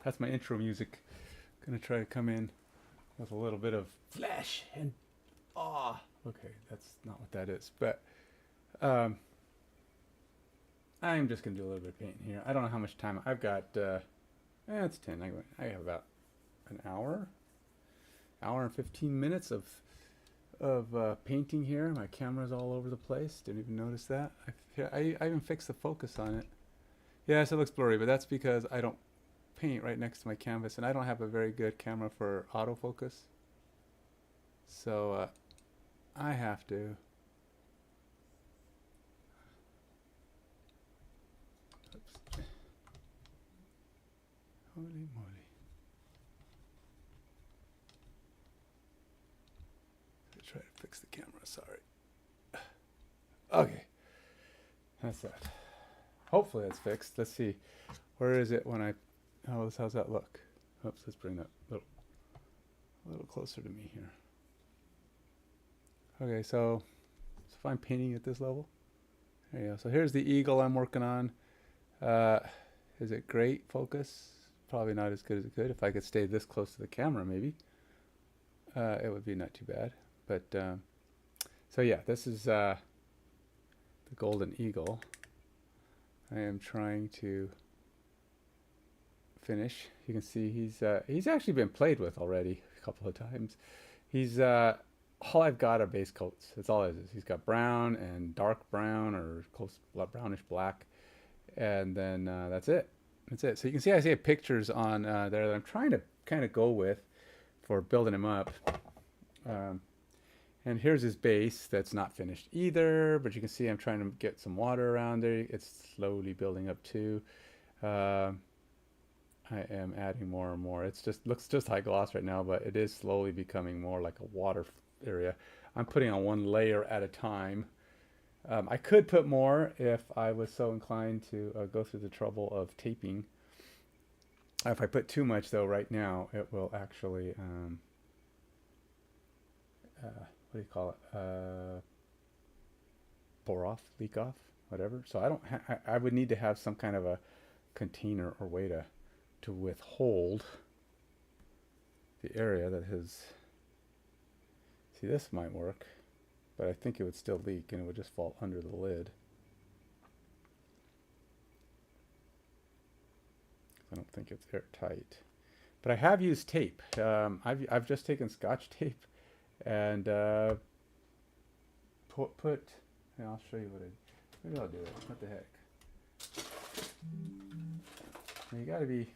That's my intro music. Gonna try to come in with a little bit of flash and awe. Okay, that's not what that is, but I'm just gonna do a little bit of painting here. I don't know how much time I've got. It's 10. I have about an hour and 15 minutes of painting here. My camera's all over the place. Didn't even notice that. I even fixed the focus on it. Yes, it looks blurry, but that's because I don't paint right next to my canvas, and I don't have a very good camera for autofocus. So I have to. Oops. Holy moly. Try to fix the camera, sorry. Okay. That's that. Hopefully that's fixed. Let's see. Where is it when I... Oh, how's that look? Oops, let's bring that a little closer to me here. Okay, so if I'm painting at this level. There you go. So here's the eagle I'm working on. Is it great focus? Probably not as good as it could. If I could stay this close to the camera, maybe. It would be not too bad. But, so yeah, this is the golden eagle. I am trying to finish. You can see he's actually been played with already a couple of times. He's all I've got are base coats. That's all it is. He's got brown and dark brown or close brownish black, and then that's it. That's it. So you can see I see pictures on there that I'm trying to kind of go with for building him up. And here's his base that's not finished either, but you can see I'm trying to get some water around there. It's slowly building up too. I am adding more and more. It's just looks just high gloss right now, but it is slowly becoming more like a water area. I'm putting on one layer at a time. I could put more if I was so inclined to go through the trouble of taping. If I put too much though right now, it will actually what do you call it? Pour off, leak off, whatever. So I don't. I would need to have some kind of a container or way to withhold the area that has. See, this might work, but I think it would still leak and it would just fall under the lid. I don't think it's airtight, but I have used tape. I've just taken Scotch tape and put and I'll show you what maybe I'll do it. What the heck? You gotta be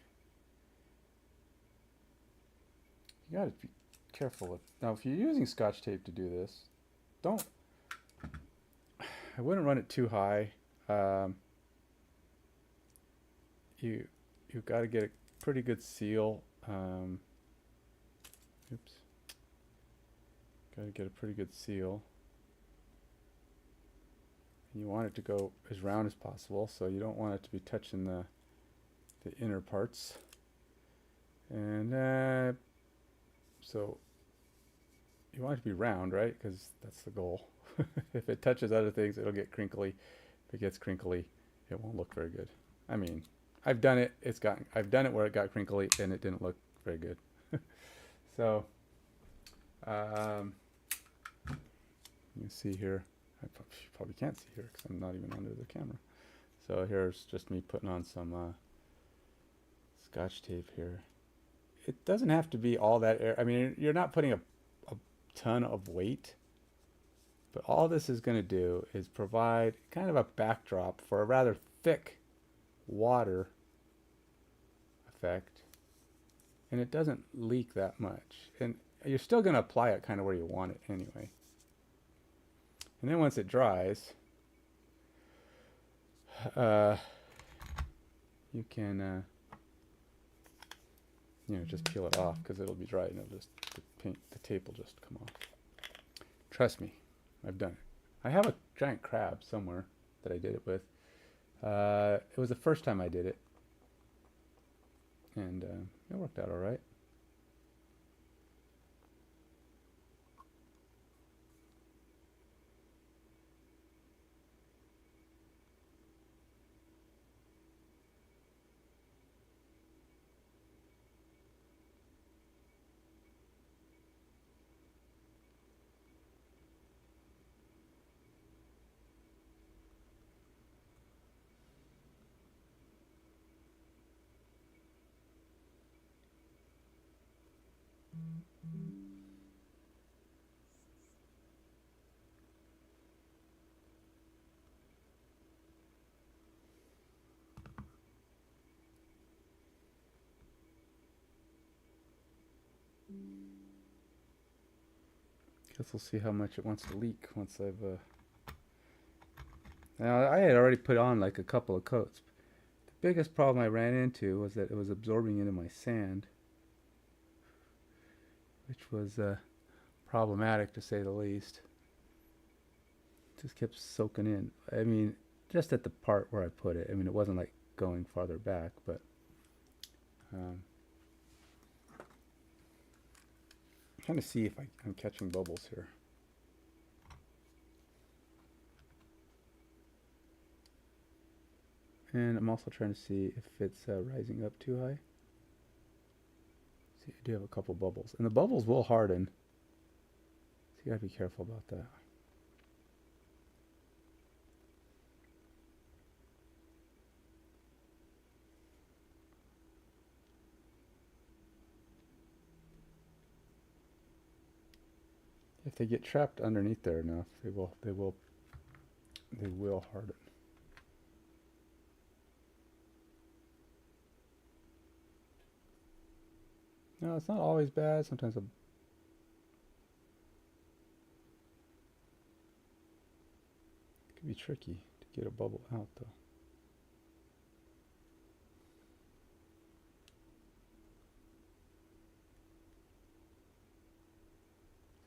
careful with now. If you're using Scotch tape to do this, I wouldn't run it too high. You've got to get a pretty good seal. Oops. Got to get a pretty good seal. And you want it to go as round as possible, so you don't want it to be touching the inner parts. And so you want it to be round, right? Because that's the goal. If it touches other things, it'll get crinkly. If it gets crinkly, it won't look very good. I mean, I've done it. I've done it where it got crinkly and it didn't look very good. So you can see here. You probably can't see here because I'm not even under the camera. So here's just me putting on some Scotch tape here. It doesn't have to be all that I mean, you're not putting a ton of weight, but all this is going to do is provide kind of a backdrop for a rather thick water effect, and it doesn't leak that much, and you're still going to apply it kind of where you want it anyway. And then once it dries, you can just peel it off because it'll be dry and it'll just the tape will just come off. Trust me, I've done it. I have a giant crab somewhere that I did it with. It was the first time I did it, and it worked out all right. Guess we'll see how much it wants to leak once I've now I had already put on like a couple of coats. The biggest problem I ran into was that it was absorbing into my sand, which was problematic to say the least. Just kept soaking in. I mean, just at the part where I put it. I mean, it wasn't like going farther back, but I'm trying to see if I'm catching bubbles here. And I'm also trying to see if it's rising up too high. See, I do have a couple bubbles. And the bubbles will harden. So you gotta be careful about that. If they get trapped underneath there enough, they will harden. No, it's not always bad. Sometimes it can be tricky to get a bubble out, though.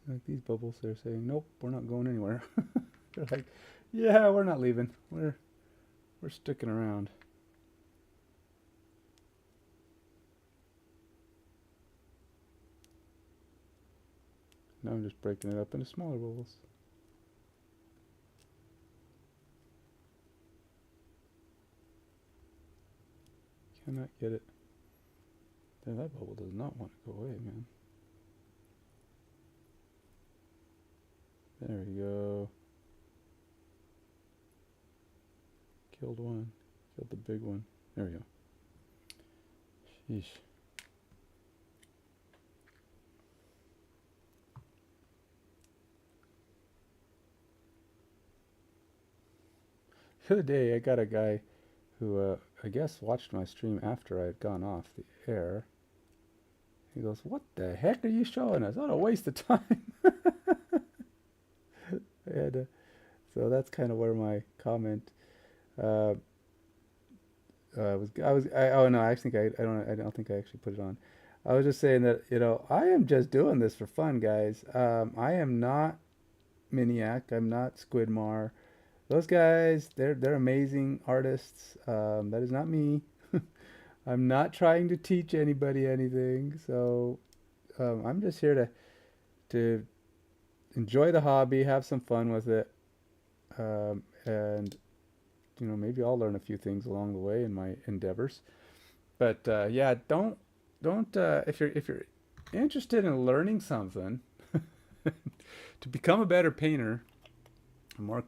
Like these bubbles, they're saying, "Nope, we're not going anywhere." They're like, "Yeah, we're not leaving. We're sticking around." Now I'm just breaking it up into smaller bubbles. Cannot get it. There, that bubble does not want to go away, man. There we go. Killed one. Killed the big one. There we go. Sheesh. The other day, I got a guy who, I guess, watched my stream after I had gone off the air. He goes, "What the heck are you showing us? What a waste of time." So that's kind of where my comment oh no, I think I don't think I actually put it on. I was just saying that, I am just doing this for fun, guys. I am not Miniac. I'm not Squidmar. Those guys, they're amazing artists. That is not me. I'm not trying to teach anybody anything. So I'm just here to enjoy the hobby, have some fun with it, and maybe I'll learn a few things along the way in my endeavors. But yeah, don't if you're interested in learning something to become a better painter, more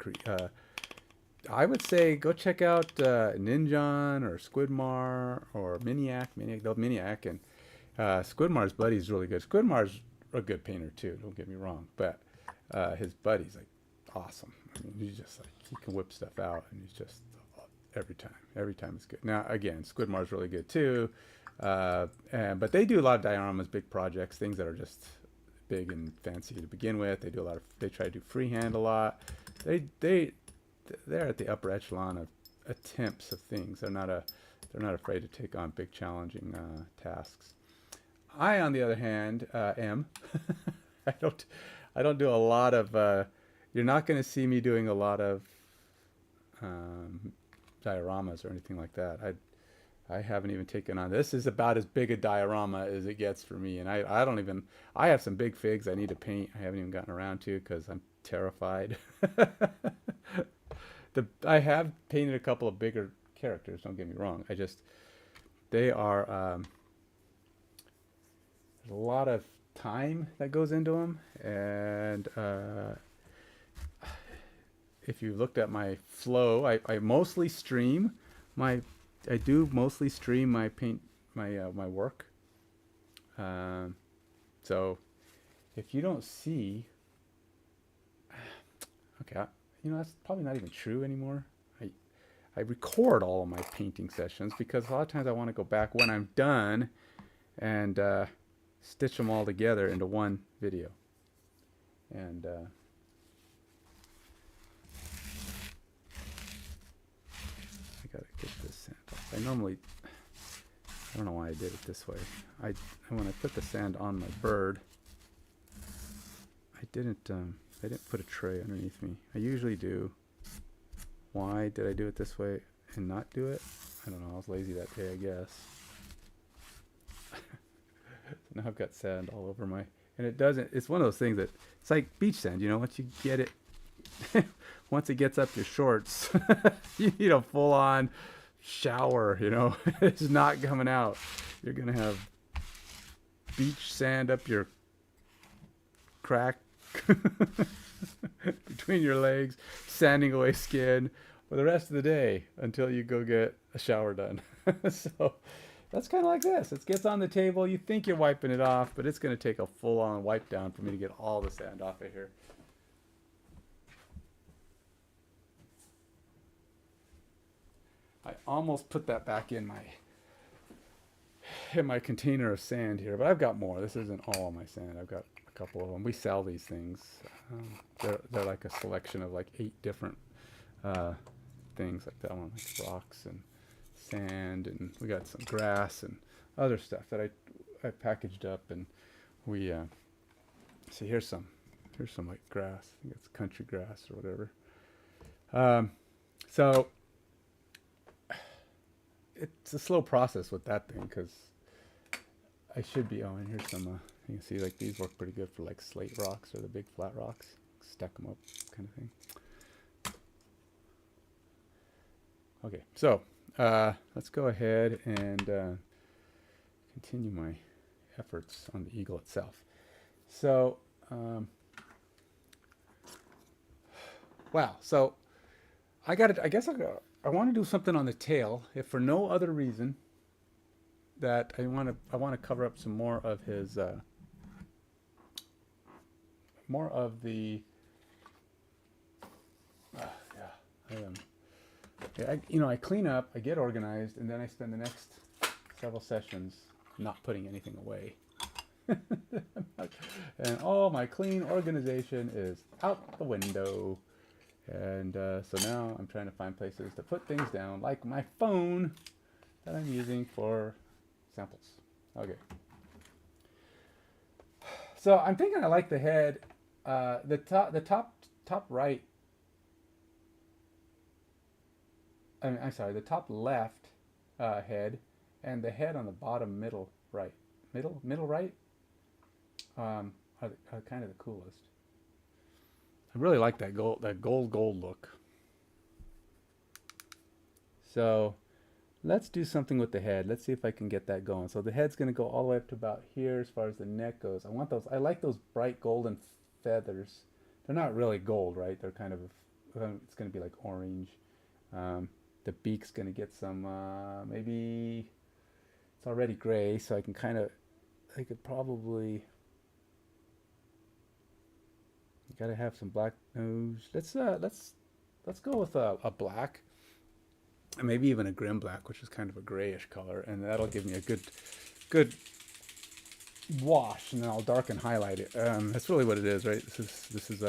I would say go check out Ninjon or Squidmar or Miniac. Miniac and Squidmar's buddy's really good. Squidmar's a good painter too. Don't get me wrong, but his buddy's like awesome. I mean, he's just like he can whip stuff out, and he's just every time it's good. Now again, Squidmar's really good too, but they do a lot of dioramas, big projects, things that are just big and fancy to begin with. They try to do freehand a lot. They're at the upper echelon of attempts of things. They're not afraid to take on big, challenging tasks. I, on the other hand, am. I don't do a lot of. You're not going to see me doing a lot of dioramas or anything like that. I haven't even taken on. This is about as big a diorama as it gets for me, and I don't even. I have some big figs I need to paint. I haven't even gotten around to because I'm terrified. I have painted a couple of bigger characters. Don't get me wrong. They are. There's a lot of time that goes into them, and if you looked at my flow, I mostly stream my. I do mostly stream my paint, my work. So if you don't see, okay, that's probably not even true anymore. I record all of my painting sessions because a lot of times I want to go back when I'm done and stitch them all together into one video. And I gotta get this sand off. I don't know why I did it this way. When I put the sand on my bird, I didn't put a tray underneath me. I usually do. Why did I do it this way and not do it? I don't know. I was lazy that day, I guess. Now I've got sand all over my, and it's one of those things that it's like beach sand, once you get it, once it gets up your shorts, you need a full on shower, it's not coming out. You're going to have beach sand up your crack between your legs, sanding away skin for the rest of the day until you go get a shower done. So that's kind of like this. It gets on the table. You think you're wiping it off, but it's going to take a full-on wipe down for me to get all the sand off of here. I almost put that back in my container of sand here, but I've got more. This isn't all of my sand. I've got a couple of them. We sell these things. They're like a selection of like 8 different things, like that one, like rocks and sand, and we got some grass and other stuff that I packaged up, and we see here's some like grass. I think it's country grass or whatever. So it's a slow process with that thing, because I should be, and here's some, you can see like these work pretty good for like slate rocks or the big flat rocks. Stack them up kind of thing. Okay, so let's go ahead and continue my efforts on the eagle itself. So, wow. So I want to do something on the tail, if for no other reason that I want to cover up some more of his more of the I clean up, I get organized, and then I spend the next several sessions not putting anything away. And all my clean organization is out the window. And so now I'm trying to find places to put things down, like my phone that I'm using for samples. Okay. So I'm thinking I like the head, the top right. I'm sorry, the top left head, and the head on the bottom middle right. Middle right are kind of the coolest. I really like that gold look. So let's do something with the head. Let's see if I can get that going. So the head's going to go all the way up to about here as far as the neck goes. I like those bright golden feathers. They're not really gold, right? They're kind of, it's going to be like orange. The beak's going to get some, maybe it's already gray, so I could probably, gotta have some black nose. Let's go with a black, and maybe even a grim black, which is kind of a grayish color, and that'll give me a good wash, and then I'll darken highlight it. That's really what it is, right? This is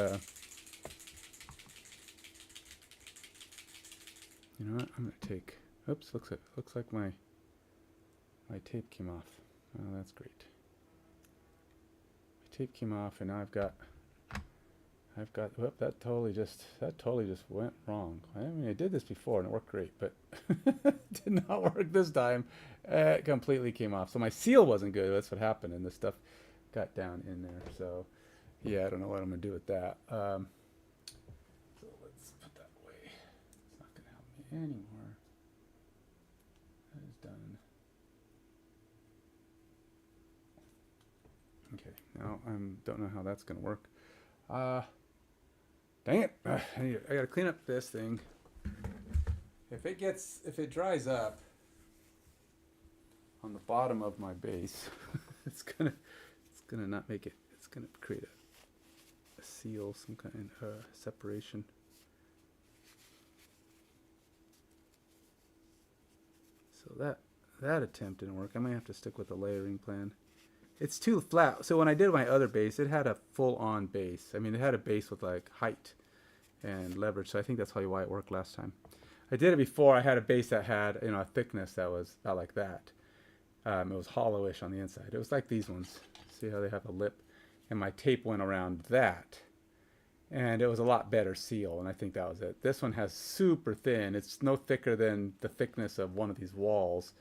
you know what? I'm gonna take. Oops, looks like my tape came off. Oh, that's great. My tape came off, and now I've got. Whoop, that totally just went wrong. I mean, I did this before and it worked great, but it did not work this time. It completely came off. So my seal wasn't good. That's what happened, and the stuff got down in there. So yeah, I don't know what I'm gonna do with that. So let's put that away. It's not gonna help me anymore. That is done. Okay, now I don't know how that's gonna work. Dang it! I gotta clean up this thing. If it dries up on the bottom of my base, it's gonna not make it. It's gonna create a seal, some kind of separation. So that attempt didn't work. I might have to stick with the layering plan. it's too flat. So when I did my other base, it had a full-on base. I mean, it had a base with like height and leverage. So I think that's why it worked last time. I did it before. I had a base that had, you know, a thickness that was about like that. It was hollowish on the inside. It was like these ones. See how they have a lip? And my tape went around that. And it was a lot better seal, and I think that was it. This one has super thin. It's no thicker than the thickness of one of these walls.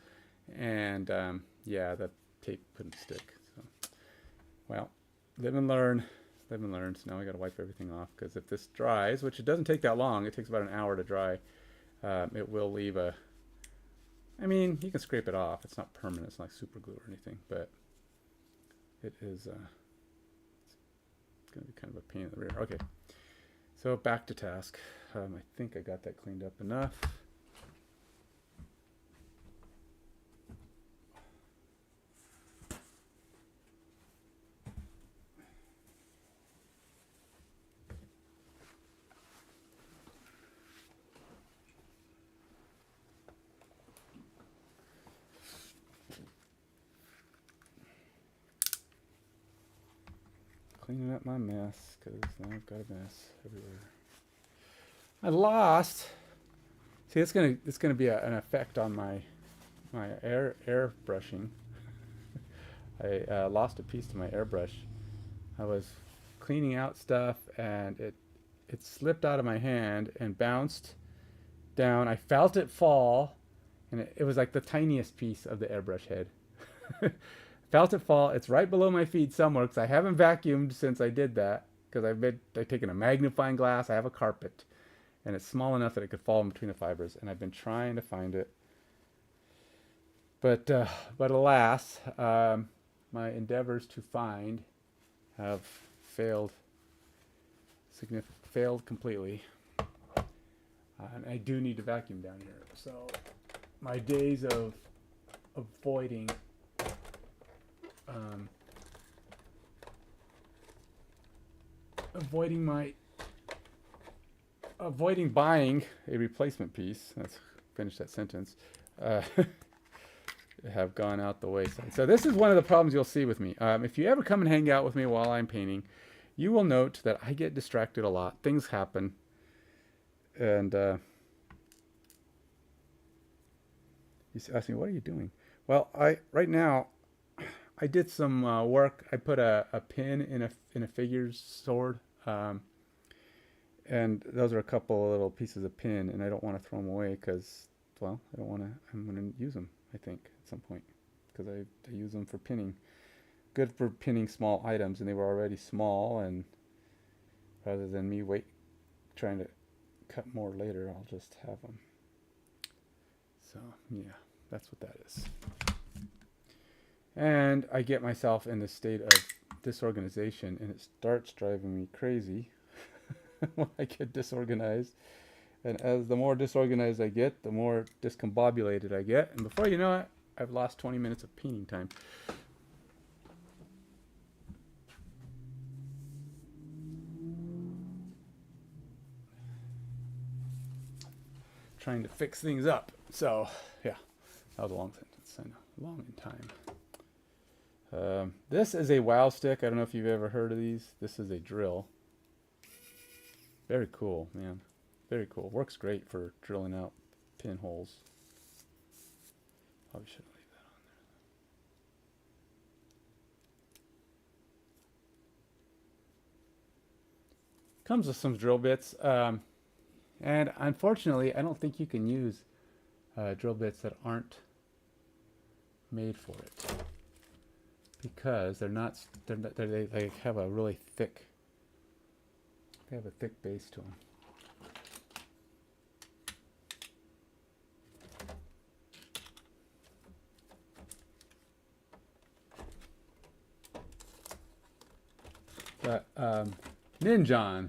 And yeah, the tape couldn't stick. So, well, live and learn. Live and learn. So now I got to wipe everything off, because if this dries, which it doesn't take that long, it takes about an hour to dry, it will leave a... I mean, you can scrape it off. It's not permanent. It's not like super glue or anything, but it is... it's going to be kind of a pain in the rear. Okay, so back to task. I think I got that cleaned up enough. Cleaning up my mess, because now I've got a mess everywhere. I lost. See, it's gonna be an effect on my air brushing. I lost a piece to my airbrush. I was cleaning out stuff, and it slipped out of my hand and bounced down. I felt it fall, and it was like the tiniest piece of the airbrush head. Felt it fall. It's right below my feet somewhere, because I haven't vacuumed since I did that, because I've taken a magnifying glass. I have a carpet, and it's small enough that it could fall in between the fibers, and I've been trying to find it, but alas, my endeavors to find have failed completely, and I do need to vacuum down here. So my days of avoiding avoiding buying a replacement piece, let's finish that sentence, have gone out the wayside. So this is one of the problems you'll see with me. If you ever come and hang out with me while I'm painting, you will note that I get distracted a lot. Things happen, and you ask me, what are you doing? Well, right now I did some work. I put a pin in a figures sword, and those are a couple of little pieces of pin, and I don't want to throw them away, because, well, I'm going to use them, I think, at some point, because I use them for pinning. Good for pinning small items, and they were already small, and rather than me trying to cut more later, I'll just have them. So, yeah, that's what that is. And I get myself in this state of disorganization, and it starts driving me crazy when I get disorganized. And as the more disorganized I get, the more discombobulated I get. And before you know it, I've lost 20 minutes of painting time. Trying to fix things up. So, yeah, that was a long sentence. I know, long in time. This is a wow stick. I don't know if you've ever heard of these. This is a drill. Very cool, man. Very cool. Works great for drilling out pinholes. Probably shouldn't leave that on there. Comes with some drill bits. And unfortunately, I don't think you can use drill bits that aren't made for it, because they have a really thick, they have a thick base to them. But Ninjon,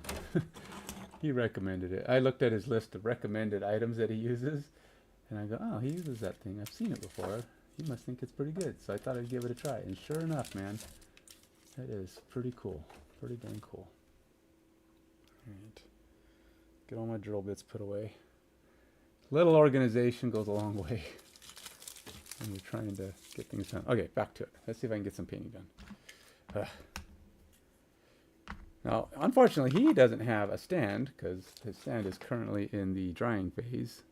he recommended it. I looked at his list of recommended items that he uses, and I go, oh, he uses that thing. I've seen it before. He must think it's pretty good. So I thought I'd give it a try. And sure enough, man, that is pretty cool. Pretty dang cool. All right. Get all my drill bits put away. Little organization goes a long way when you're trying to get things done. Okay, back to it. Let's see if I can get some painting done. Ugh. Now, unfortunately, he doesn't have a stand because his stand is currently in the drying phase.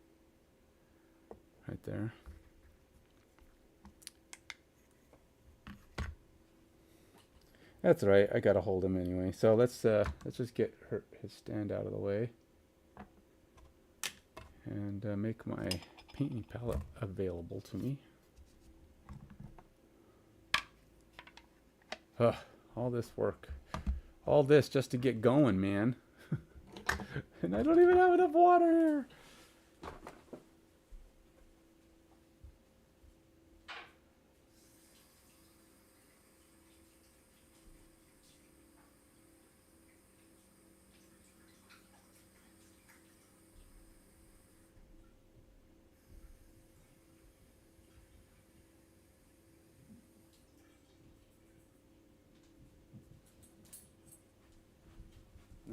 Right there. That's right. I gotta hold him anyway. So let's just get his stand out of the way and make my painting palette available to me. Ugh, all this work, all this just to get going, man. And I don't even have enough water here.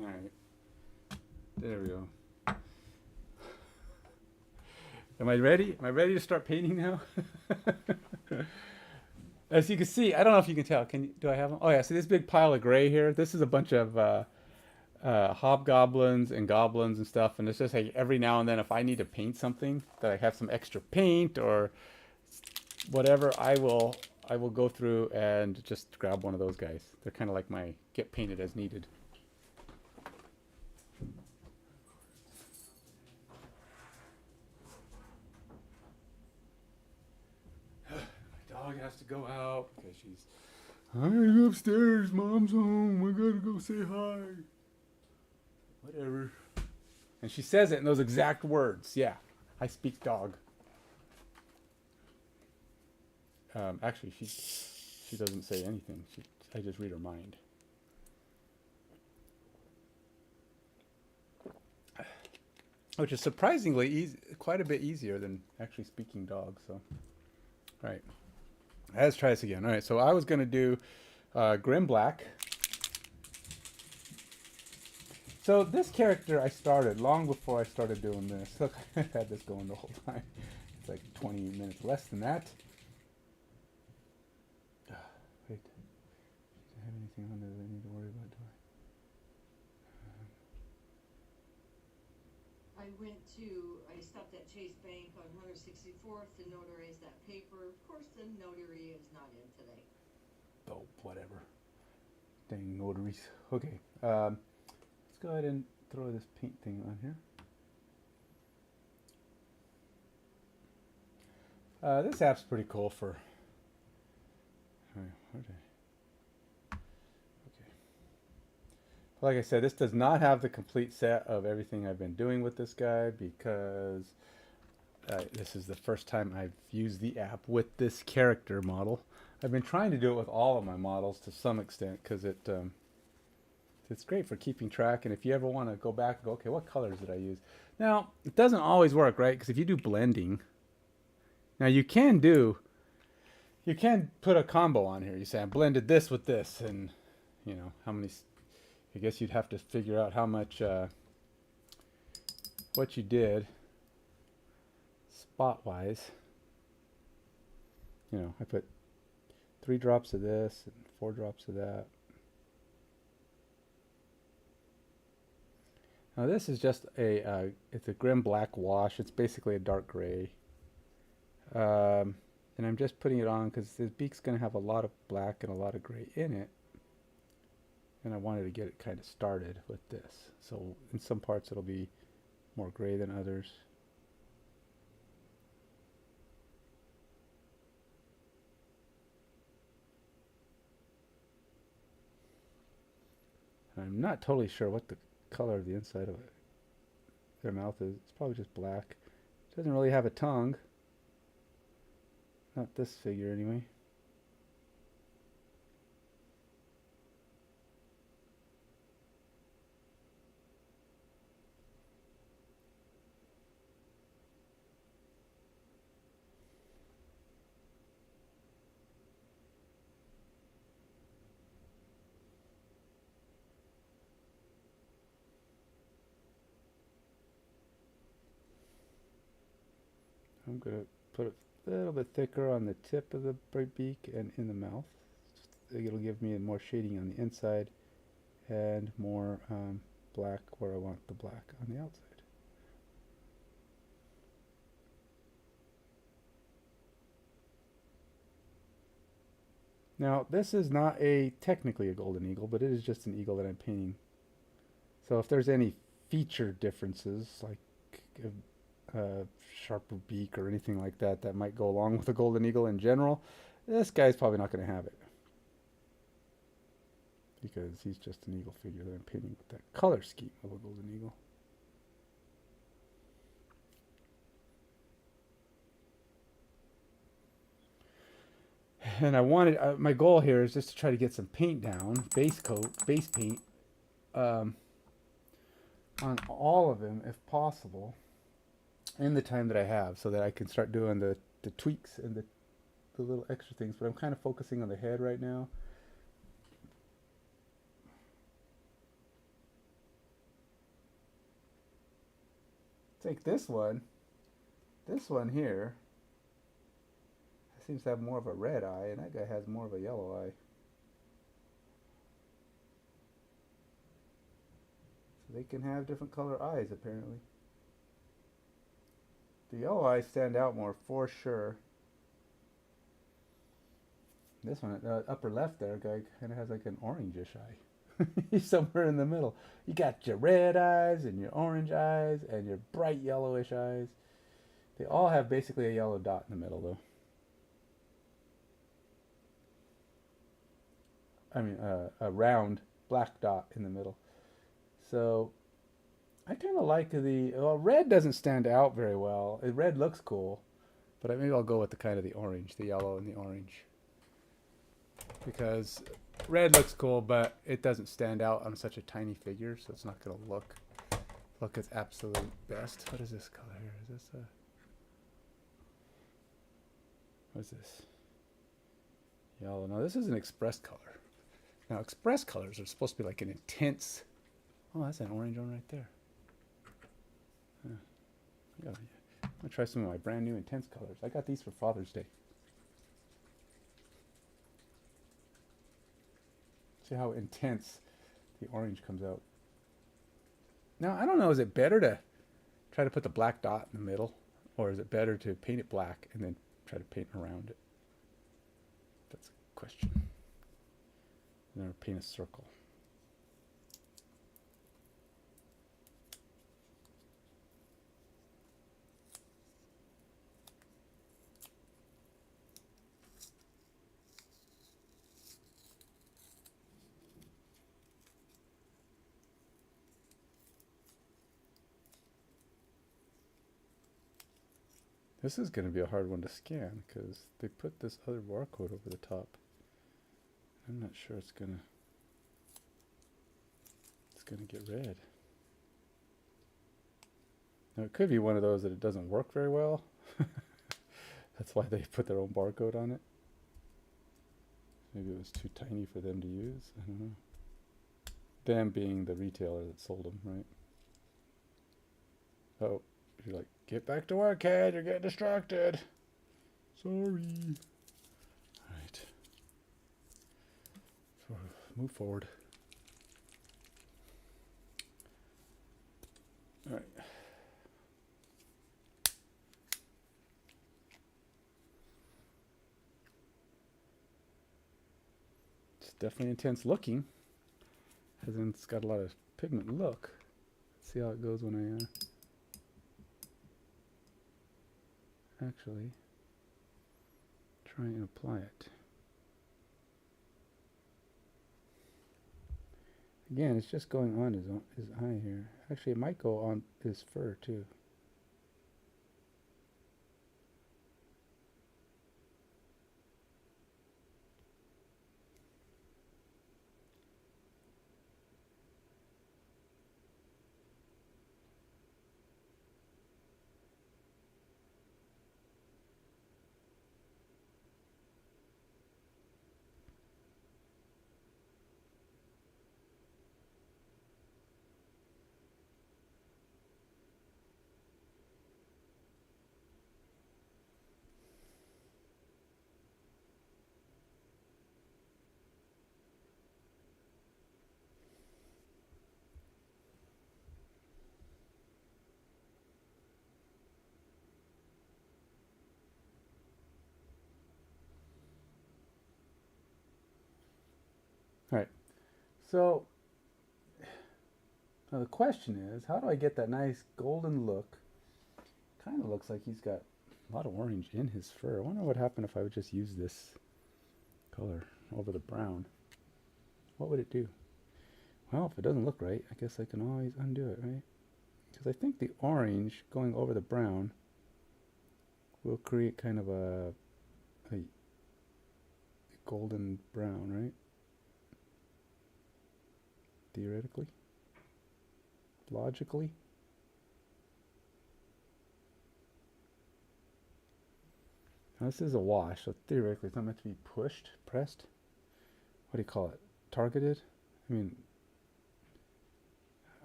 All right, there we go. Am I ready? Am I ready to start painting now? As you can see, I don't know if you can tell. Do I have them? Oh yeah, see this big pile of gray here? This is a bunch of hobgoblins and goblins and stuff. And it's just like every now and then if I need to paint something that I have some extra paint or whatever, I will go through and just grab one of those guys. They're kind of like my get painted as needed. Dog has to go out because she's, I gotta go upstairs, mom's home, I gotta go say hi. Whatever. And she says it in those exact words. Yeah, I speak dog. Actually, she doesn't say anything. I just read her mind. Which is surprisingly easy, quite a bit easier than actually speaking dog. So, all right. Let's try this again. All right, so I was going to do Grim Black. So this character I started long before I started doing this. Look, I had this going the whole time. It's like 20 minutes less than that. Wait, do I have anything on there that I need to worry about, do I stopped at Chase Bank on 164th to notarize that paper. Of course, the notary is not in today. Oh, whatever. Dang notaries. Okay, let's go ahead and throw this paint thing on here. This app's pretty cool for... Okay. Like I said, this does not have the complete set of everything I've been doing with this guy because this is the first time I've used the app with this character model. I've been trying to do it with all of my models to some extent because it's great for keeping track. And if you ever want to go back and go, okay, what colors did I use? Now, it doesn't always work, right? Because if you do blending, now you can put a combo on here. You say, I blended this with this, and you know, how many... I guess you'd have to figure out how much, what you did spot-wise. You know, I put 3 drops of this and 4 drops of that. Now this is just it's a Grim Black wash. It's basically a dark gray. And I'm just putting it on because this beak's going to have a lot of black and a lot of gray in it. And I wanted to get it kind of started with this. So in some parts it'll be more gray than others. And I'm not totally sure what the color of the inside of their mouth is. It's probably just black. It doesn't really have a tongue. Not this figure anyway. I'm going to put it a little bit thicker on the tip of the beak and in the mouth. it'll give me more shading on the inside and more black where I want the black on the outside. Now, this is not technically a golden eagle, but it is just an eagle that I'm painting. So if there's any feature differences, like a sharper beak or anything like that, that might go along with a golden eagle in general, this guy's probably not going to have it. Because he's just an eagle figure that I'm painting with that color scheme of a golden eagle. And I wanted, my goal here is just to try to get some paint down, base paint, on all of them if possible, in the time that I have, so that I can start doing the tweaks and the little extra things. But I'm kind of focusing on the head right now. Take this one here seems to have more of a red eye, and that guy has more of a yellow eye. So they can have different color eyes, apparently. The yellow eyes stand out more, for sure. This one, upper left there, guy kind of has like an orangish eye. He's somewhere in the middle. You got your red eyes, and your orange eyes, and your bright yellowish eyes. They all have basically a yellow dot in the middle, though. I mean, a round black dot in the middle. So I kind of like red doesn't stand out very well. Red looks cool, but maybe I'll go with the kind of the orange, the yellow and the orange. Because red looks cool, but it doesn't stand out on such a tiny figure, so it's not going to look its absolute best. What is this color here? Is this what is this? Yellow. No, this is an express color. Now, express colors are supposed to be like an intense... Oh, that's an orange one right there. Yeah. I'm going to try some of my brand new intense colors. I got these for Father's Day. See how intense the orange comes out. Now, I don't know, is it better to try to put the black dot in the middle? Or is it better to paint it black and then try to paint around it? That's a question. And then paint a circle. This is going to be a hard one to scan because they put this other barcode over the top. I'm not sure it's gonna get read. Now it could be one of those that it doesn't work very well. That's why they put their own barcode on it. Maybe it was too tiny for them to use. I don't know. Them being the retailer that sold them, right? Oh, you're like, get back to work, kid. You're getting distracted. Sorry. Alright. So move forward. Alright. It's definitely intense looking. As in, it's got a lot of pigment look. Let's see how it goes when I actually try and apply it. Again, it's just going on his eye here. Actually, it might go on his fur too. All right. So now the question is, how do I get that nice golden look? Kind of looks like he's got a lot of orange in his fur. I wonder what happened if I would just use this color over the brown. What would it do? Well, if it doesn't look right, I guess I can always undo it, right? Because I think the orange going over the brown will create kind of a golden brown, right? Theoretically. Logically. Now this is a wash, so theoretically it's not meant to be pushed, pressed. What do you call it? Targeted? I mean,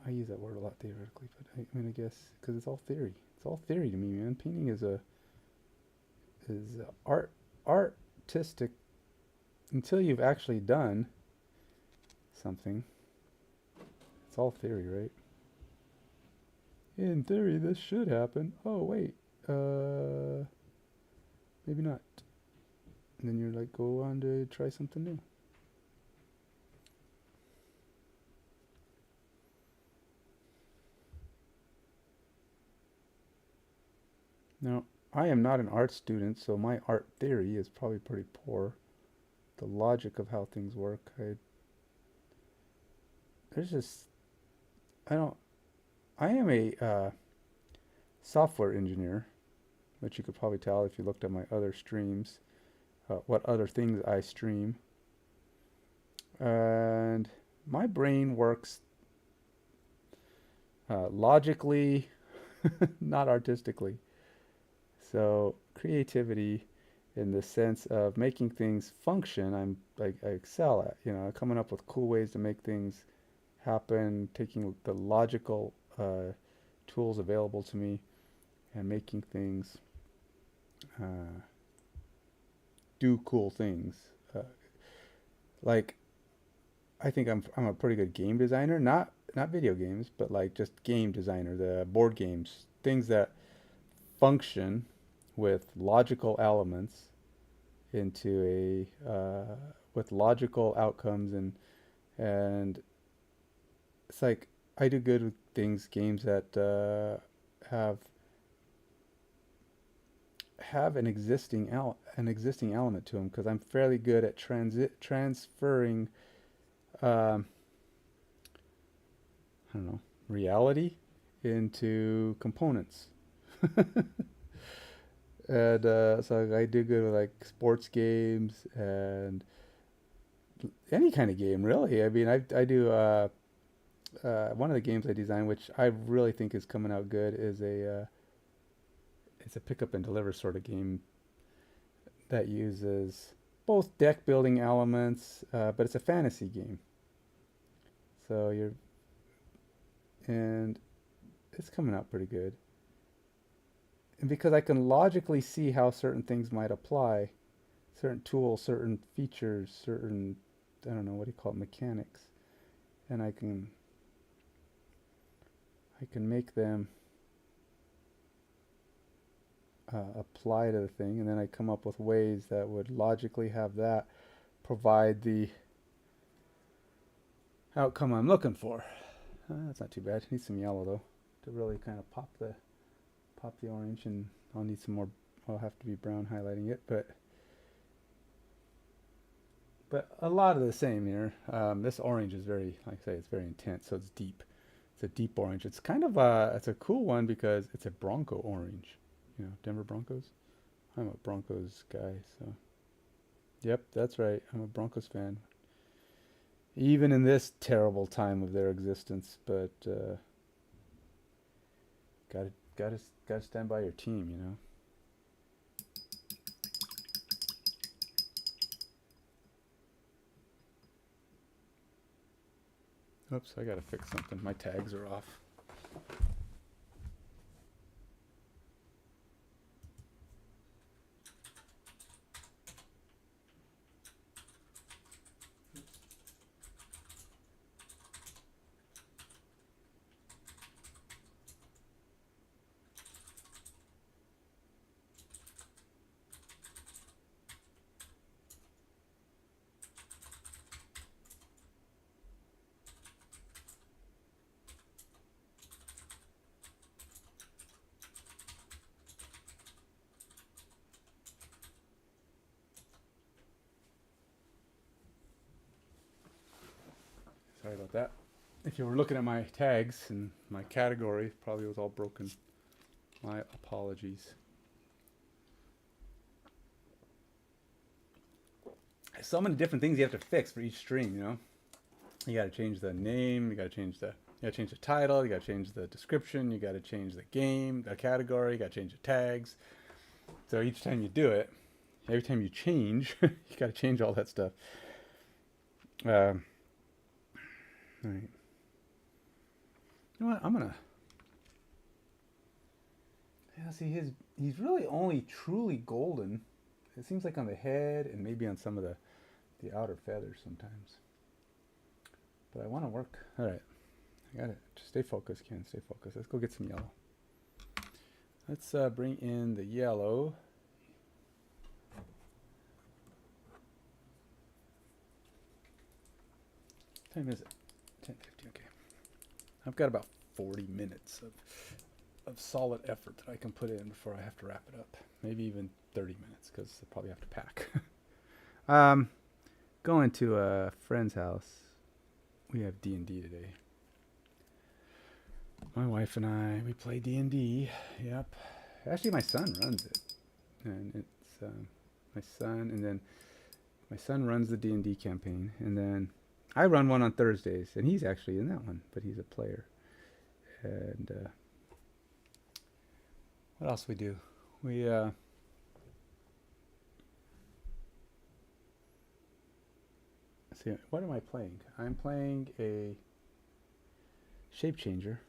I use that word a lot theoretically, but I mean, I guess because it's all theory. It's all theory to me, man. Painting is artistic until you've actually done something. It's all theory, right? In theory, this should happen. Oh wait, maybe not. And then you're like, go on to try something new. Now, I am not an art student, so my art theory is probably pretty poor. The logic of how things work, there's just, I don't, I am a software engineer, which you could probably tell if you looked at my other streams, what other things I stream. And my brain works logically, not artistically. So creativity in the sense of making things function, I excel at, coming up with cool ways to make things happen, taking the logical tools available to me and making things do cool things. Like I think I'm a pretty good game designer, not video games, but like just game designer, the board games, things that function with logical elements into with logical outcomes and it's like I do good with games that have an existing element to them because I'm fairly good at transferring um, I don't know, reality into components. And so I do good with like sports games and any kind of game, really. I mean, I do one of the games I designed, which I really think is coming out good, is it's a pick up and deliver sort of game that uses both deck building elements, but it's a fantasy game. So and it's coming out pretty good. And because I can logically see how certain things might apply, certain tools, certain features, certain, I don't know, what do you call it, mechanics, and I can make them apply to the thing, and then I come up with ways that would logically have that provide the outcome I'm looking for. That's not too bad. Need some yellow though to really kind of pop the orange, and I'll need some more. I'll have to be brown highlighting it, but a lot of the same here. This orange is very, like I say, it's very intense, so it's deep. It's a deep orange. It's kind of it's a cool one because it's a Bronco orange. Denver Broncos. I'm a Broncos guy, so yep, that's right. I'm a Broncos fan, even in this terrible time of their existence. But gotta stand by your team. Oops, I gotta fix something. My tags are off. Sorry about that. If you were looking at my tags and my category, probably was all broken. My apologies. So many different things you have to fix for each stream, you know? You got to change the name, you got to change the title, you got to change the description, you got to change the game, the category, you got to change the tags. So each time you do it, every time you change, you got to change all that stuff. All right. You know what? I'm gonna. Yeah, see, he's really only truly golden. It seems like on the head and maybe on some of the outer feathers sometimes. But I want to work. All right, I got it. Just stay focused, Ken. Stay focused. Let's go get some yellow. Let's bring in the yellow. What time is it? 10:50. Okay. I've got about 40 minutes of solid effort that I can put in before I have to wrap it up. Maybe even 30 minutes because I probably have to pack. Going to a friend's house. We have D&D today. My wife and I, we play D&D. Yep. Actually, my son runs it. And it's my son, and then my son runs the D&D campaign. And then I run one on Thursdays, and he's actually in that one, but he's a player. And what else we do? We see, what am I playing? I'm playing a shape changer.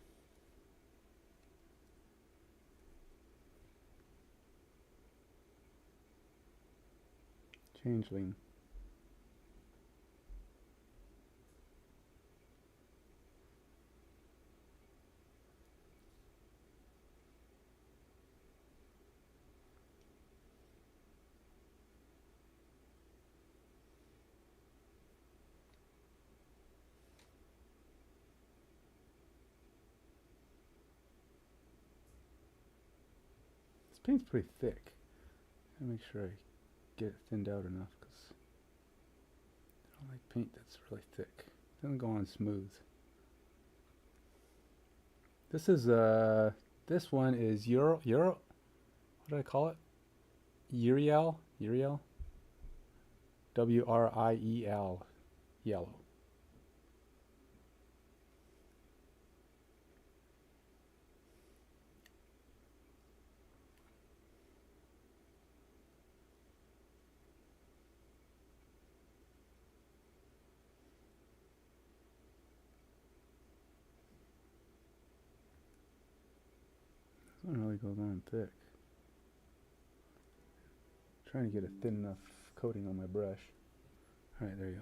Changeling. This paint's pretty thick. I make sure I get it thinned out enough because I don't like paint that's really thick. It doesn't go on smooth. This is this one is Euro what did I call it? Uriel? Uriel? W-R-I-E-L. Yellow. This one really goes on thick. Trying to get a thin enough coating on my brush. Alright, there you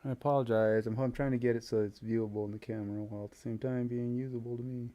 go. I apologize. I'm trying to get it so it's viewable in the camera while at the same time being usable to me.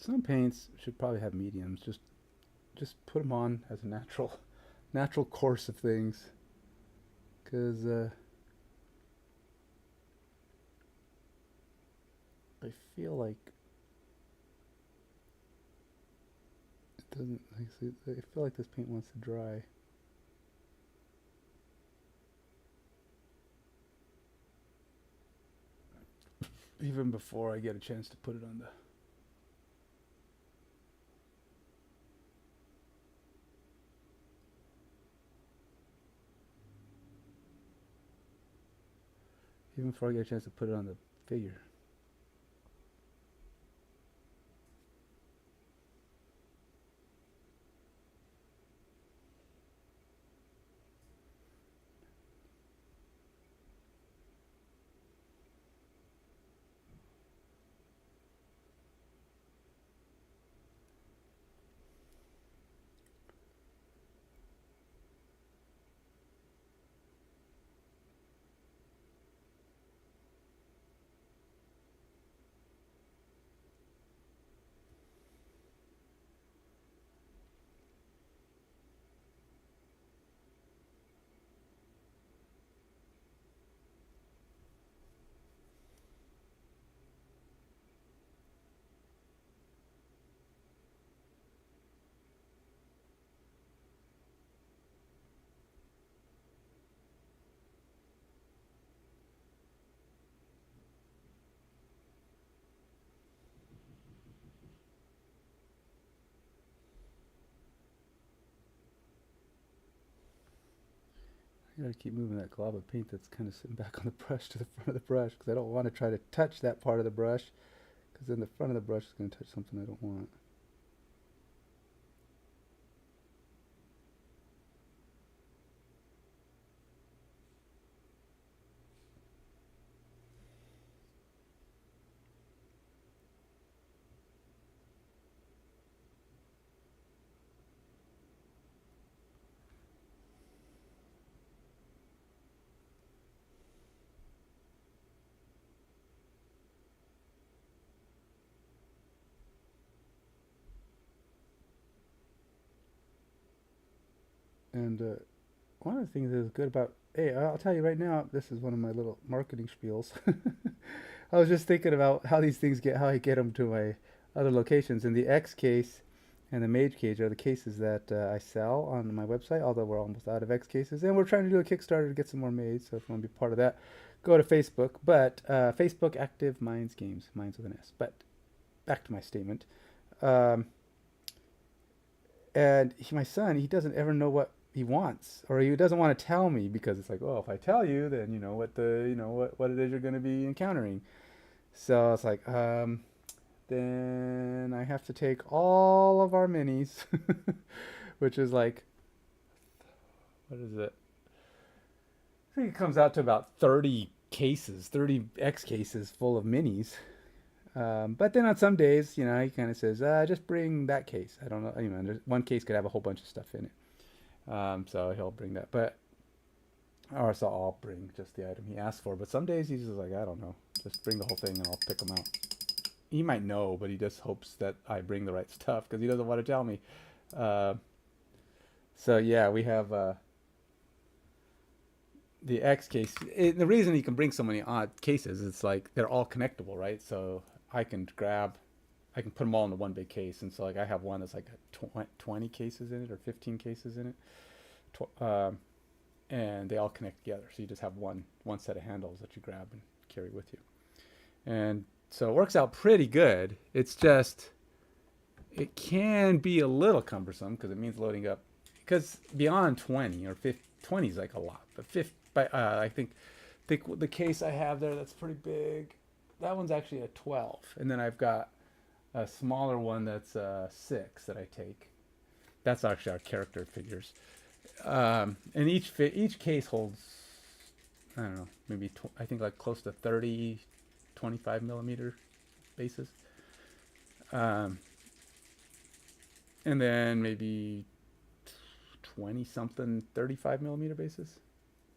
Some paints should probably have mediums. Just put them on as a natural course of things. Because I feel like it doesn't. I feel like this paint wants to dry. Even before I get a chance to put it on the. Even before I get a chance to put it on the figure. I gotta keep moving that glob of paint that's kind of sitting back on the brush to the front of the brush because I don't want to try to touch that part of the brush because then the front of the brush is going to touch something I don't want. And one of the things that's good about, hey, I'll tell you right now, this is one of my little marketing spiels. I was just thinking about how these things how I get them to my other locations. And the X case and the Mage cage are the cases that I sell on my website, although we're almost out of X cases. And we're trying to do a Kickstarter to get some more made. So if you want to be part of that, go to Facebook. But Facebook Active Minds Games, Minds with an S. But back to my statement. Um, and my son, he doesn't ever know what he wants, or he doesn't want to tell me because it's like, oh, if I tell you, then you know what it is you're going to be encountering. So it's like, then I have to take all of our minis, which is like, what is it? I think it comes out to about 30 cases, 30 X cases full of minis. But then on some days, he kind of says, just bring that case. I don't know, one case could have a whole bunch of stuff in it. So he'll bring that. Or so I'll bring just the item he asked for. But some days he's just like, I don't know, just bring the whole thing and I'll pick them out. He might know, but he just hopes that I bring the right stuff because he doesn't want to tell me. So yeah, we have the X case. The reason he can bring so many odd cases, it's like they're all connectable, right? So I can put them all into one big case. And so like I have one that's like 20 cases in it or 15 cases in it. And they all connect together. So you just have one set of handles that you grab and carry with you. And so it works out pretty good. It's just, it can be a little cumbersome because it means loading up, because beyond 20 or 50, 20 is like a lot, but I think the case I have there that's pretty big, that one's actually a 12, and then I've got a smaller one that's 6 that I take. That's actually our character figures, and each case holds, I don't know, maybe I think like close to 30, 25 millimeter bases, and then maybe 20 something 35 millimeter bases.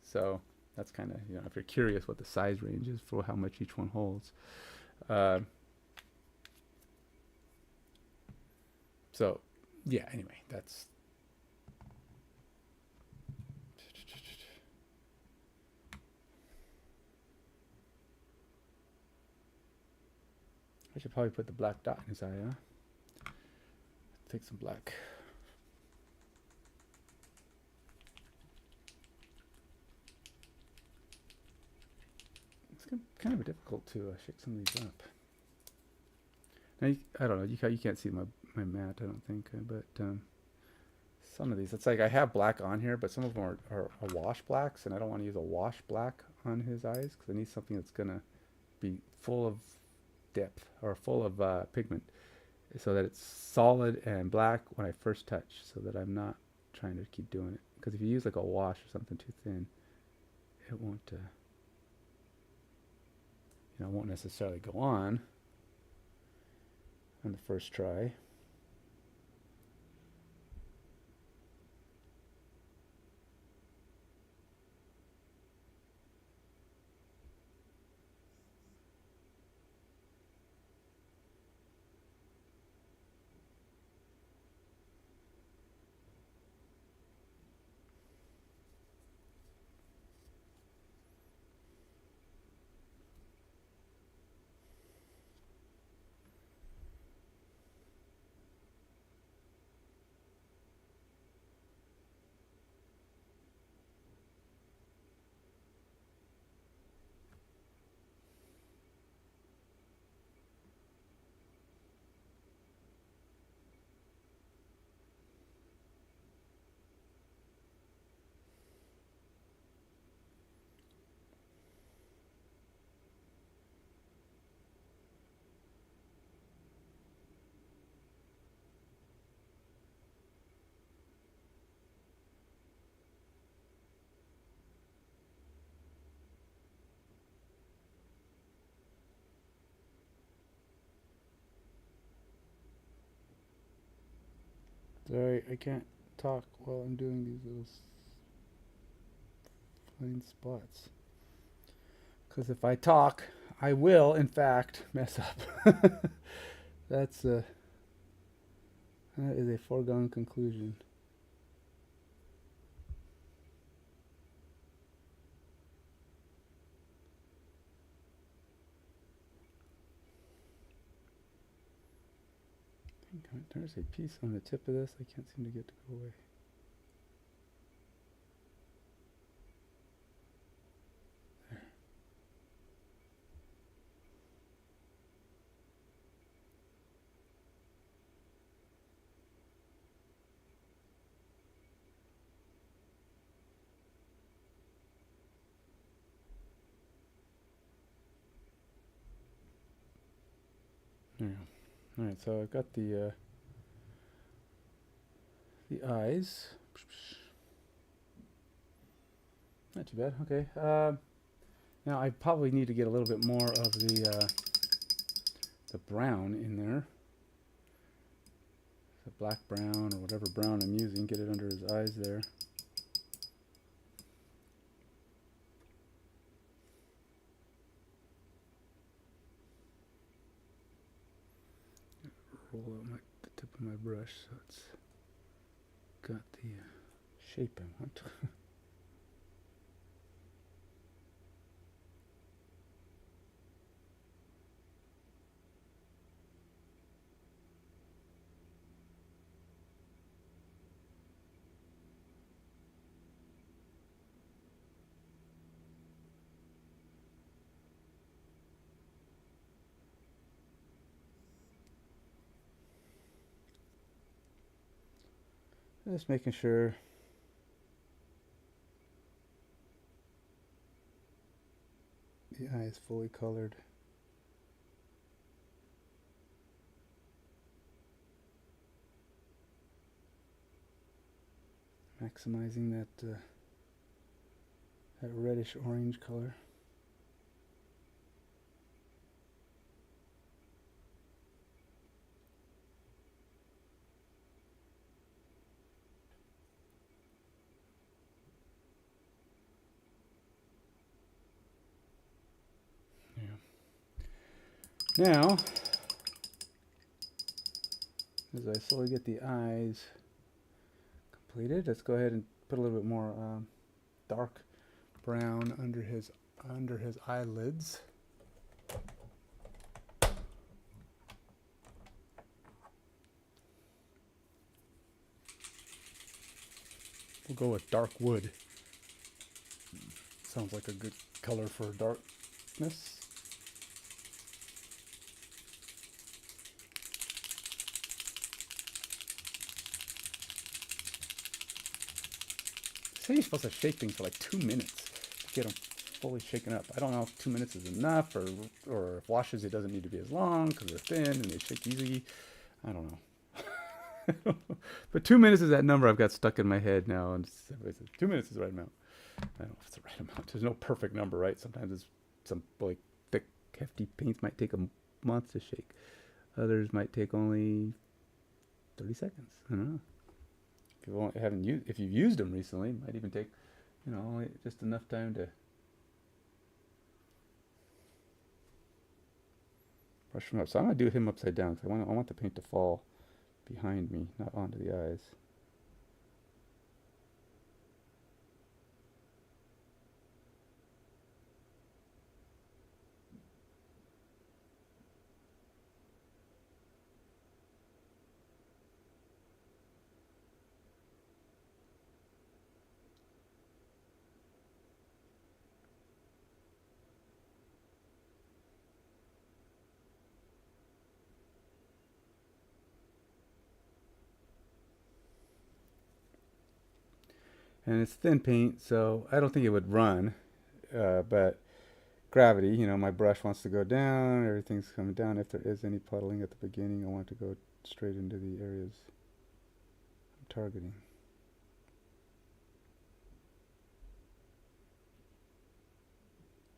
So that's kind of, if you're curious what the size range is for how much each one holds. So yeah, anyway, that's, I should probably put the black dot in his eye, huh? Take some black. It's kind of difficult to shake some of these up. Now, I don't know, you can't see my mat, I don't think, but some of these, it's like I have black on here, but some of them are wash blacks, and I don't want to use a wash black on his eyes because I need something that's going to be full of depth or full of pigment, so that it's solid and black when I first touch, so that I'm not trying to keep doing it. Because if you use like a wash or something too thin, it won't won't necessarily go on the first try. Sorry, I can't talk while I'm doing these little fine spots. Because if I talk, I will, in fact, mess up. That's a that is a foregone conclusion. There's a piece on the tip of this I can't seem to get to go away. There we go. All right, so I've got the eyes. Not too bad. Okay. Now I probably need to get a little bit more of the brown in there. The black brown or whatever brown I'm using. Get it under his eyes there. Roll out the tip of my brush so it's got the shape I want. Just making sure the eye is fully colored. Maximizing that reddish orange color. Now, as I slowly get the eyes completed, let's go ahead and put a little bit more dark brown under his eyelids. We'll go with dark wood. Sounds like a good color for darkness. Say you're supposed to shake things for like 2 minutes to get them fully shaken up. I don't know if 2 minutes is enough, or if washes it doesn't need to be as long because they're thin and they shake easily. I don't know. But 2 minutes is that number I've got stuck in my head now, and everybody says 2 minutes is the right amount. I don't know if it's the right amount. There's no perfect number, right? Sometimes it's some like thick, hefty paints might take a month to shake. Others might take only 30 seconds. I don't know. If you've used them recently, it might even take, only just enough time to brush them up. So I'm gonna do him upside down because I want the paint to fall behind me, not onto the eyes. And it's thin paint, so I don't think it would run. But gravity, my brush wants to go down, everything's coming down. If there is any puddling at the beginning, I want to go straight into the areas I'm targeting.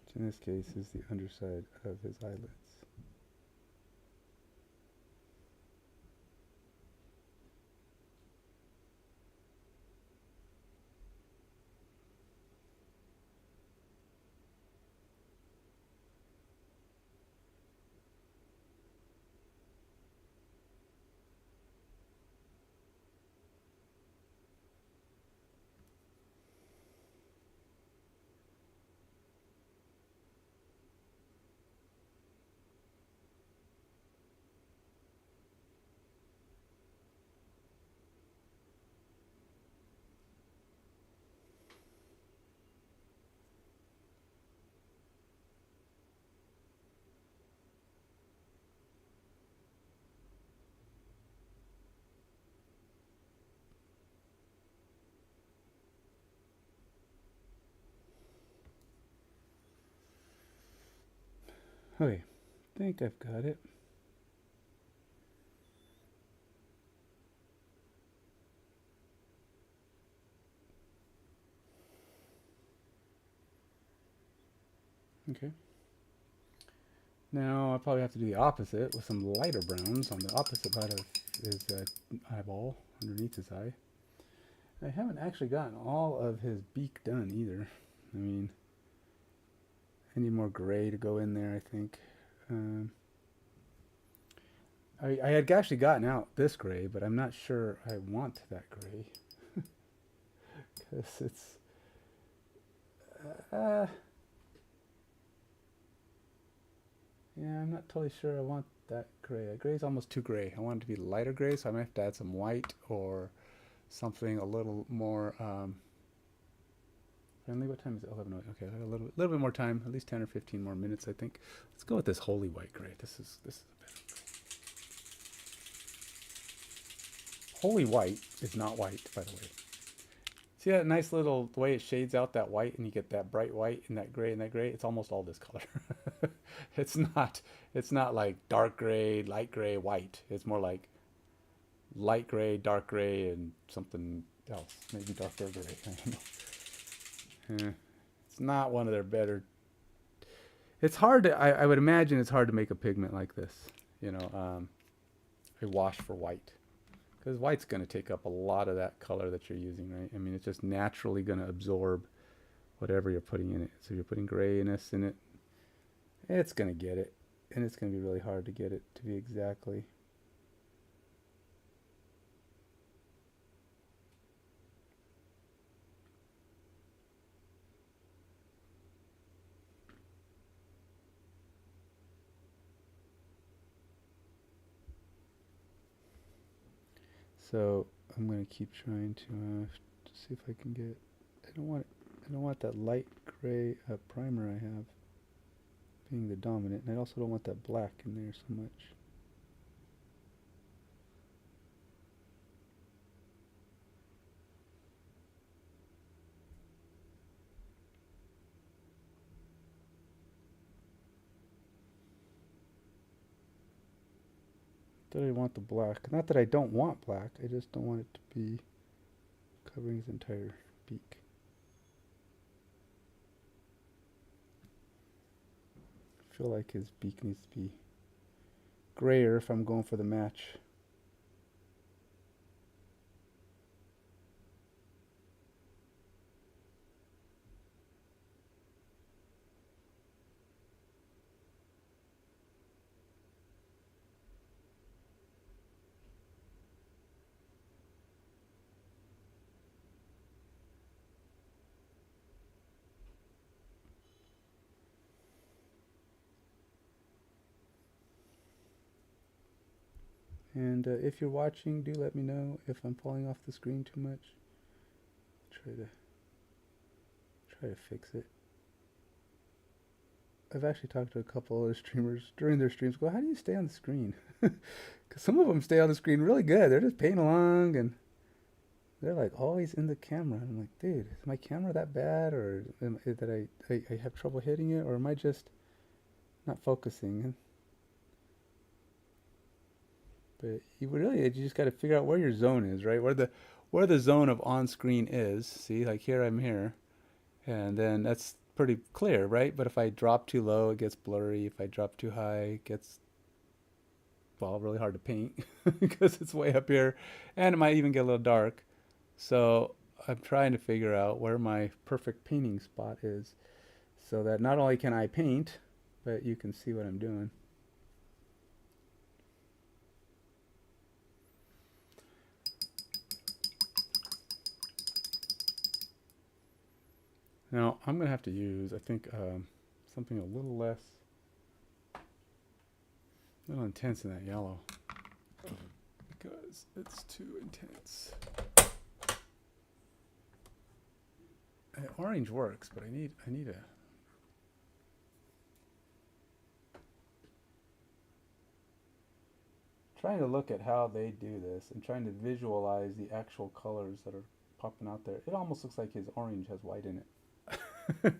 Which in this case is the underside of his eyelids. Okay, I think I've got it. Okay. Now I'll probably have to do the opposite with some lighter browns on the opposite side of his eyeball, underneath his eye. I haven't actually gotten all of his beak done either. I mean, I need more gray to go in there, I think. Um, I had actually gotten out this gray, but I'm not sure I want that gray. Because it's... Uh, yeah, I'm not totally sure I want that gray. That gray's almost too gray. I want it to be lighter gray, so I might have to add some white or something a little more friendly. What time is it? 11. Okay, I got a little bit more time, at least 10 or 15 more minutes, I think. Let's go with this holy white gray. This is a better gray. Holy white is not white, by the way. See that nice little the way it shades out that white, and you get that bright white and that gray and that gray. It's almost all this color. it's not. It's not like dark gray, light gray, white. It's more like light gray, dark gray, and something else. Maybe darker gray. I don't know. It's not one of their better. It's hard to. I would imagine it's hard to make a pigment like this. You know, a wash for white. Because white's going to take up a lot of that color that you're using, right? I mean, it's just naturally going to absorb whatever you're putting in it. So you're putting grayness in it, it's going to get it. And it's going to be really hard to get it to be exactly. So I'm going to keep trying to see if I can get. I don't want that light gray primer I have being the dominant, and I also don't want that black in there so much. That I want the black. Not that I don't want black, I just don't want it to be covering his entire beak. I feel like his beak needs to be grayer if I'm going for the match. And if you're watching, do let me know if I'm falling off the screen too much. Try to fix it. I've actually talked to a couple other streamers during their streams. Go, how do you stay on the screen? Because some of them stay on the screen really good. They're just playing along and they're like always in the camera. And I'm like, dude, is my camera that bad, or that I have trouble hitting it, or am I just not focusing? But you just got to figure out where your zone is, right? Where the zone of on screen is. See, like here I'm here, and then that's pretty clear, right? But if I drop too low, it gets blurry. If I drop too high, it gets, well, really hard to paint because it's way up here, and it might even get a little dark. So I'm trying to figure out where my perfect painting spot is, so that not only can I paint, but you can see what I'm doing. Now, I'm going to have to use, I think, something a little less, a little intense in that yellow, because it's too intense. Orange works, but I need a... Trying to look at how they do this and trying to visualize the actual colors that are popping out there. It almost looks like his orange has white in it. I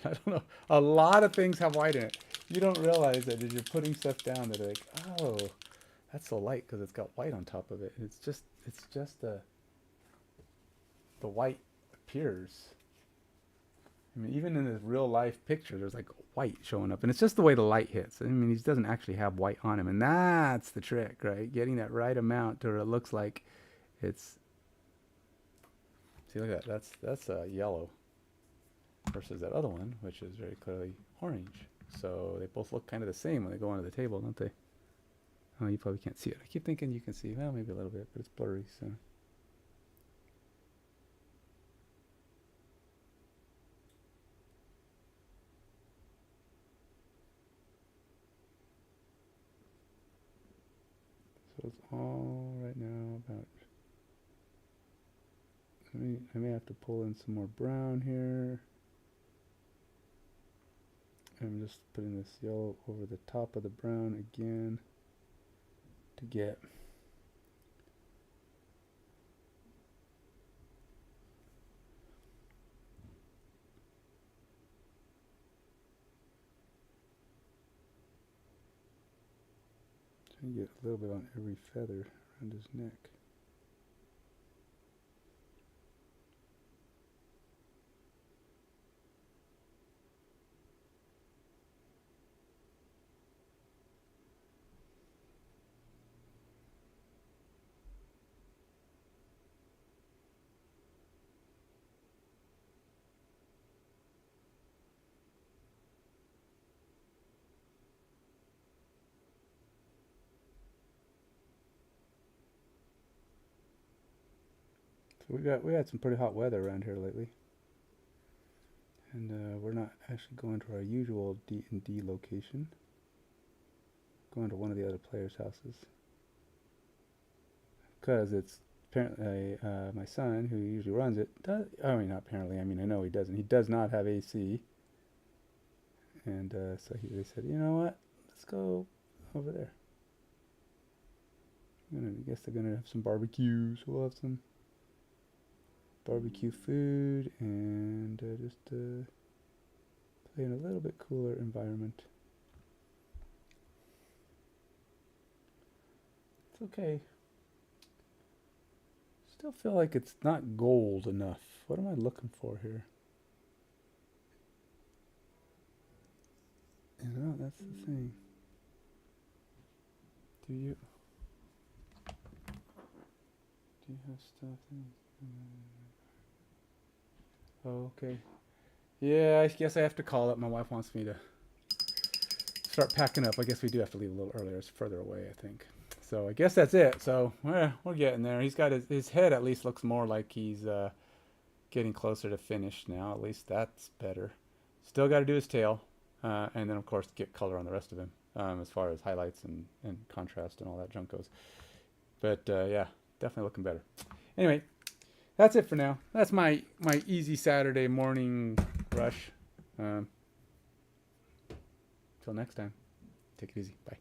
don't know. A lot of things have white in it. You don't realize that as you're putting stuff down that like, oh, that's so light because it's got white on top of it. It's just the white appears. I mean, even in the real life picture, there's like white showing up, and it's just the way the light hits. I mean, he doesn't actually have white on him, and that's the trick, right? Getting that right amount to where it looks like it's. See, look at that. That's yellow versus that other one, which is very clearly orange. So they both look kind of the same when they go onto the table, don't they? Oh, you probably can't see it. I keep thinking you can see. Well, maybe a little bit, but it's blurry. So. So it's all right now about. I may have to pull in some more brown here. I'm just putting this yellow over the top of the brown again to get a little bit on every feather around his neck. So we had some pretty hot weather around here lately, and we're not actually going to our usual D&D location. Going to one of the other players' houses because it's apparently my son, who usually runs it, does. I mean, not apparently. I mean, I know he doesn't. He does not have AC, and so they said, you know what? Let's go over there. I guess they're gonna have some barbecue, so we'll have some barbecue food and just play in a little bit cooler environment. It's okay. Still feel like it's not gold enough. What am I looking for here? You know, that's the thing. Do you have stuff in? Oh, okay. Yeah, I guess I have to call it. My wife wants me to start packing up. I guess we do have to leave a little earlier. It's further away, I think. So I guess that's it. So we're getting there. He's got his head at least looks more like he's getting closer to finish now. At least that's better. Still got to do his tail, and then of course get color on the rest of him as far as highlights and contrast and all that junk goes. But yeah, definitely looking better. Anyway, that's it for now. That's my easy Saturday morning rush. Till next time, take it easy. Bye.